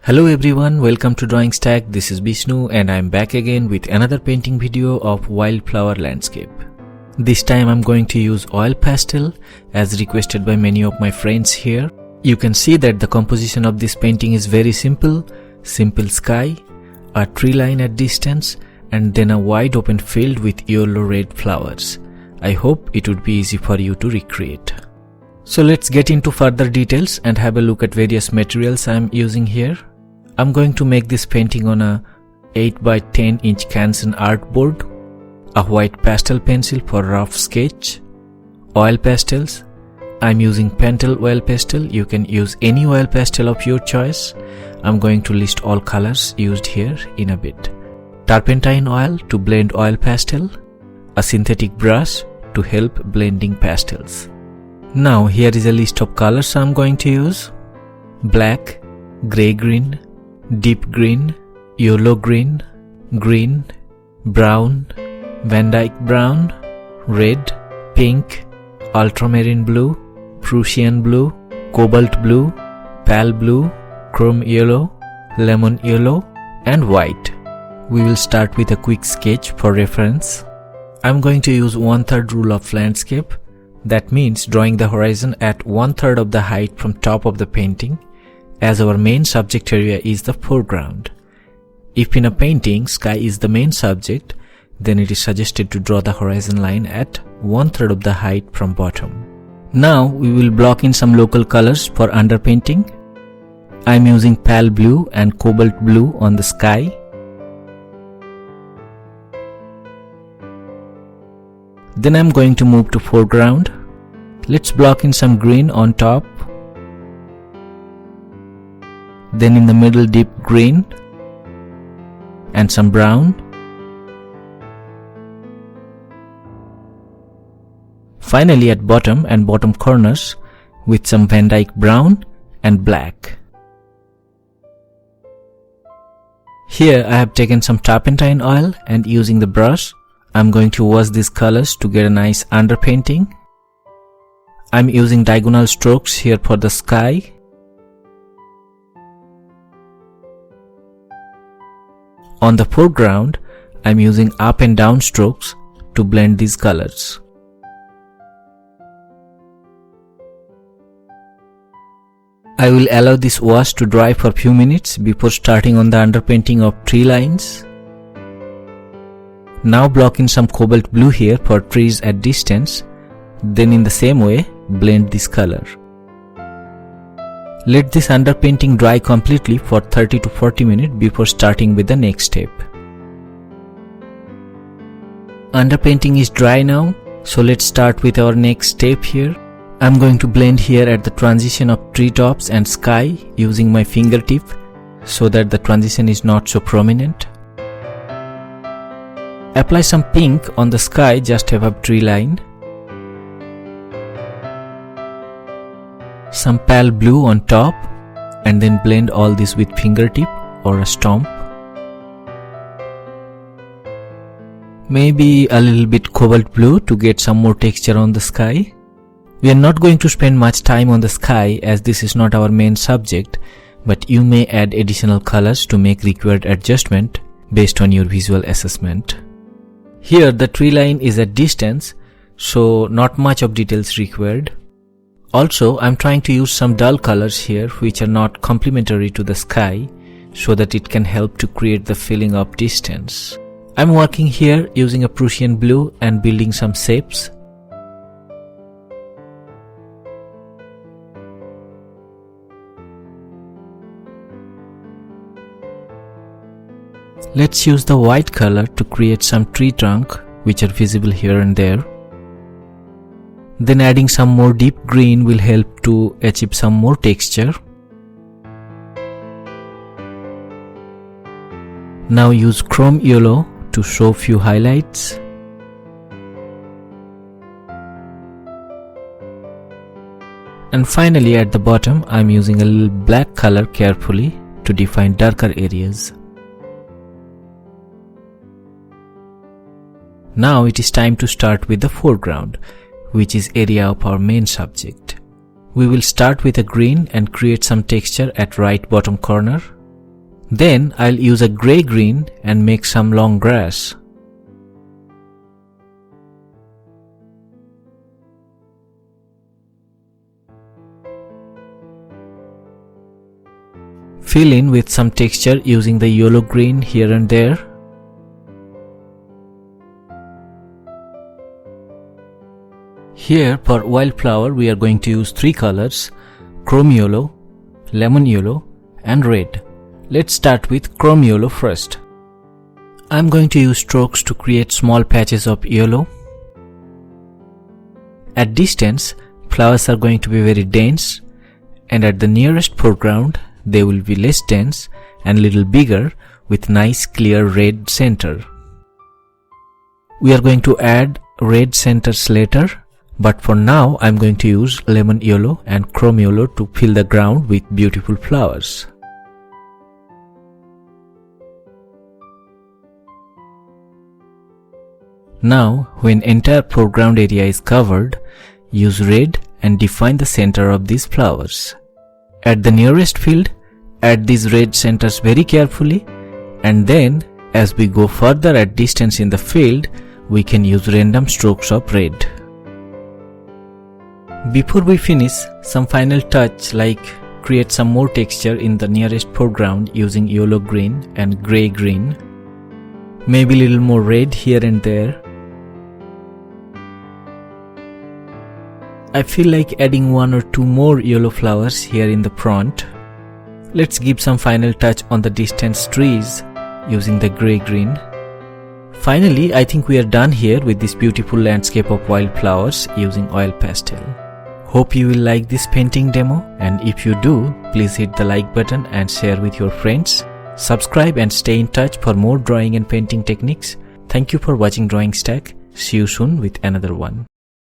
Hello everyone, welcome to Drawing Stack. This is Vishnu and I'm back again with another painting video of wildflower landscape. This time I'm going to use oil pastel as requested by many of my friends here. You can see that the composition of this painting is very simple. Simple sky, a tree line at distance, and then a wide open field with yellow-red flowers. I hope it would be easy for you to recreate. So let's get into further details and have a look at various materials I'm using here. I'm going to make this painting on a 8 by 10 inch Canson artboard, a white pastel pencil for rough sketch, oil pastels. I'm using Pentel Oil Pastel. You can use any oil pastel of your choice. I'm going to list all colors used here in a bit. Turpentine oil to blend oil pastel, a synthetic brush to help blending pastels. Now here is a list of colors I'm going to use: black, grey-green, deep green, yellow green, green, brown, Vandyke brown, red, pink, ultramarine blue, Prussian blue, cobalt blue, pale blue, chrome yellow, lemon yellow, and white. We will start with a quick sketch for reference. I'm going to use 1/3 rule of landscape. That means drawing the horizon at 1/3 of the height from top of the painting, as our main subject area is the foreground. If in a painting sky is the main subject, then it is suggested to draw the horizon line at 1/3 of the height from bottom. Now we will block in some local colors for underpainting. I am using pale blue and cobalt blue on the sky. Then I am going to move to foreground. Let's block in some green on top. Then in the middle deep green and some brown. Finally at bottom and bottom corners with some Vandyke brown and black. Here I have taken some turpentine oil and using the brush I'm going to wash these colors to get a nice underpainting. I'm using diagonal strokes here for the sky. On the foreground, I'm using up and down strokes to blend these colors. I will allow this wash to dry for a few minutes before starting on the underpainting of tree lines. Now block in some cobalt blue here for trees at distance, then in the same way blend this color. Let this underpainting dry completely for 30 to 40 minutes before starting with the next step. Underpainting is dry now, so let's start with our next step here. I'm going to blend here at the transition of treetops and sky using my fingertip so that the transition is not so prominent. Apply some pink on the sky just above tree line. Some pale blue on top, and then blend all this with fingertip or a stomp. Maybe a little bit cobalt blue to get some more texture on the sky. We are not going to spend much time on the sky as this is not our main subject, but you may add additional colors to make required adjustment based on your visual assessment. Here the tree line is at distance, so not much of details required. Also, I'm trying to use some dull colors here which are not complementary to the sky so that it can help to create the feeling of distance. I'm working here using a Prussian blue and building some shapes. Let's use the white color to create some tree trunk which are visible here and there. Then adding some more deep green will help to achieve some more texture. Now use chrome yellow to show few highlights. And finally at the bottom I'm using a little black color carefully to define darker areas. Now it is time to start with the foreground, which is area of our main subject. We will start with a green and create some texture at right bottom corner. Then I'll use a grey-green and make some long grass. Fill in with some texture using the yellow-green here and there. Here for wildflower we are going to use 3 colors: chrome yellow, lemon yellow and red. Let's start with chrome yellow first. I'm going to use strokes to create small patches of yellow. At distance, flowers are going to be very dense, and at the nearest foreground they will be less dense and little bigger with nice clear red center. We are going to add red centers later, but for now I'm going to use lemon yellow and chrome yellow to fill the ground with beautiful flowers. Now, when entire foreground area is covered, use red and define the center of these flowers. At the nearest field, add these red centers very carefully, and then as we go further at distance in the field, we can use random strokes of red. Before we finish, some final touch like create some more texture in the nearest foreground using yellow-green and grey-green. Maybe a little more red here and there. I feel like adding 1 or 2 more yellow flowers here in the front. Let's give some final touch on the distant trees using the grey-green. Finally, I think we are done here with this beautiful landscape of wildflowers using oil pastel. Hope you will like this painting demo, and if you do, please hit the like button and share with your friends. Subscribe and stay in touch for more drawing and painting techniques. Thank you for watching Drawing Stack. See you soon with another one.